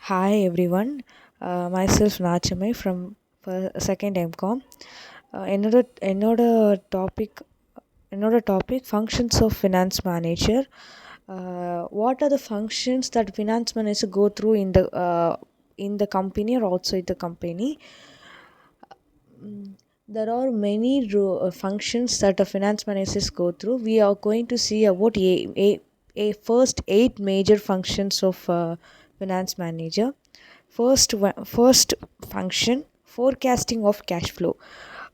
Hi everyone, myself Naachammai from second MCom. Another topic functions of finance manager. What are the functions that finance manager go through in the company or outside the company? There are many functions that a finance managers go through. We are going to see about a first eight major functions of finance manager. First function, forecasting of cash flow.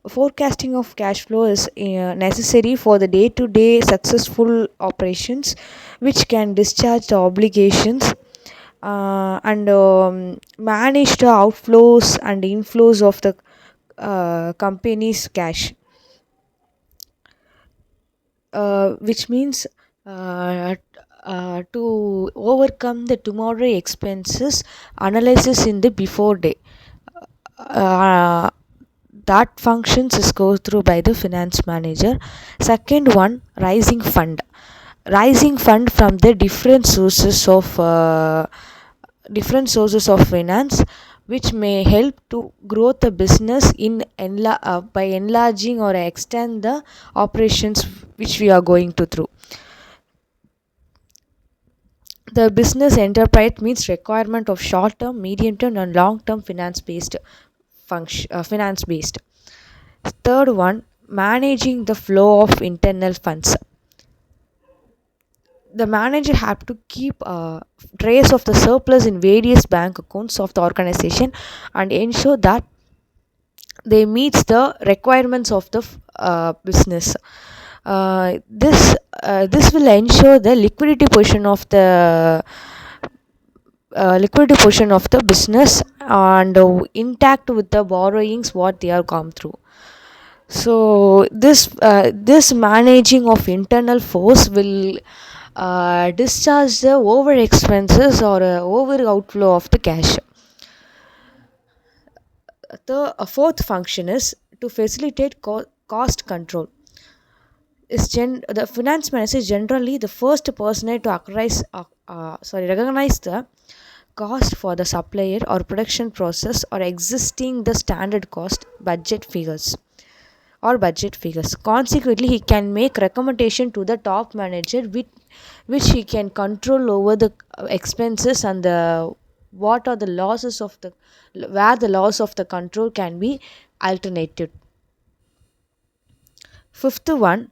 Forecasting of cash flow is necessary for the day to day successful operations, which can discharge the obligations and manage the outflows and inflows of the company's cash, which means uh, to overcome the tomorrow expenses analysis in the before day. uh, that functions is go through by the finance manager. Second one, rising fund from the different sources of finance, which may help to grow the business by enlarging or extend the operations which we are going to through. The business enterprise means requirement of short term, medium term and long term finance based. Third one, managing the flow of internal funds. The manager have to keep trace of the surplus in various bank accounts of the organization and ensure that they meets the requirements of the business. This will ensure the liquidity portion of the business and intact with the borrowings what they are gone through. So this managing of internal force will discharge the over expenses or over outflow of the cash. The fourth function is to facilitate cost control. The finance manager is generally the first person to recognize the cost for the supplier or production process or existing the standard cost budget figures. Consequently, he can make recommendation to the top manager which he can control over the expenses and the what are the losses of the where the loss of the control can be alternated. Fifth one,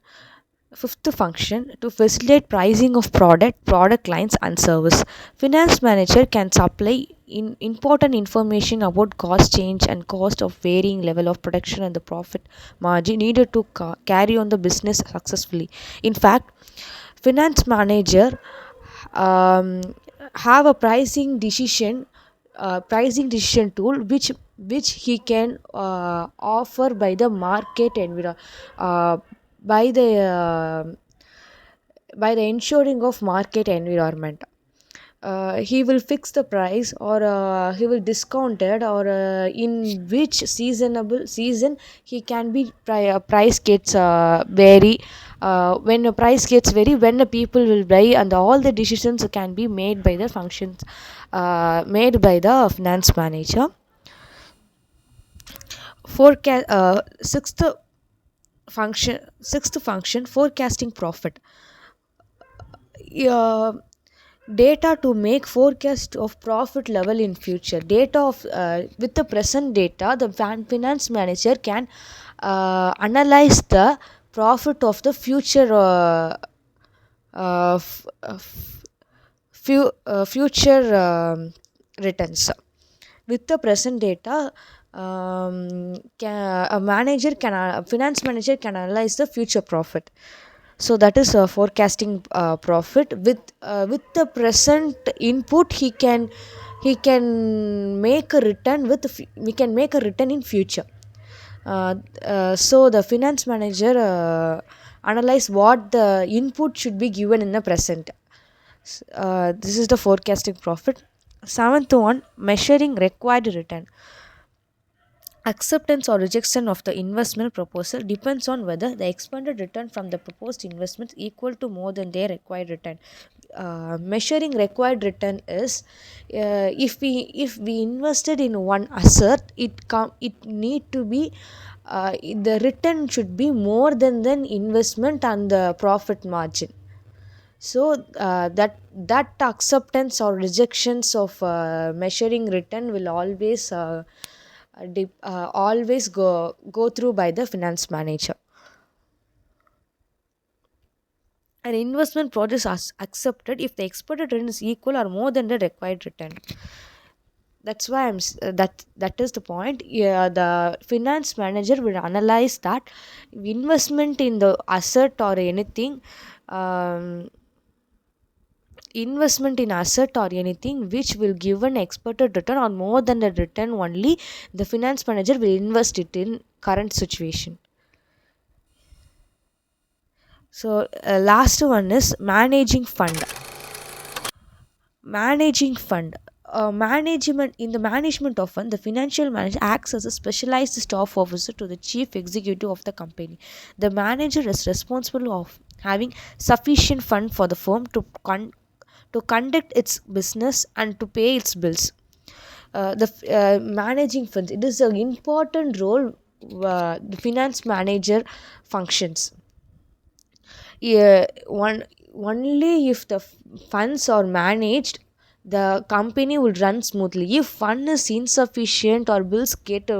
fifth function, to facilitate pricing of product lines and service. Finance manager can supply important information about cost change and cost of varying level of production and the profit margin needed to carry on the business successfully. In fact, finance manager um, have a pricing decision tool which he can offer by the market environment, uh, by the ensuring of market environment. He will fix the price or he will discount it, or in which season he can be price gets vary. When the price gets vary, when the people will buy, and all the decisions can be made by the functions made by the finance manager. Forecast sixth function, forecasting profit. uh, Data to make forecast of profit level in future. Data of With the present data, the finance manager can analyze the profit of the future future returns. With the present data, a finance manager can analyze the future profit. So that is forecasting profit. With the present input, he can make a return we can make a return in future. So the finance manager analyze what the input should be given in the present. This is the forecasting profit. Seventh one, measuring required return. Acceptance or rejection of the investment proposal depends on whether the expected return from the proposed investment is equal to more than their required return. measuring required return is, if we invested in one asset, it need to be, the return should be more than investment and the profit margin. So that acceptance or rejections of measuring return will always go through by the finance manager. An investment project is accepted if the expected return is equal or more than the required return. That's why that is the point. Yeah, the finance manager will analyze that investment in the asset or anything, um, investment in asset or anything which will give an expected return or more than the return only, the finance manager will invest it in current situation. So last one is managing fund. Managing fund. Management In the management of fund, the financial manager acts as a specialized staff officer to the chief executive of the company. The manager is responsible of having sufficient fund for the firm to conduct its business and to pay its bills. Managing funds, it is an important role the finance manager functions. Yeah, only if the funds are managed, the company will run smoothly. If fund is insufficient or bills get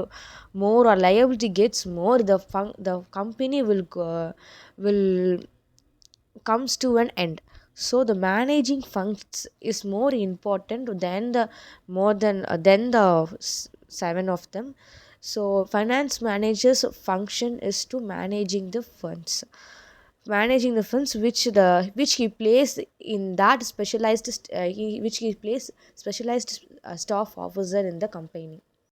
more or liability gets more, the company will comes to an end. So the managing funds is more important than the seven of them. So finance manager's function is to managing the funds which he plays in that specialized which he plays specialized staff officer in the company.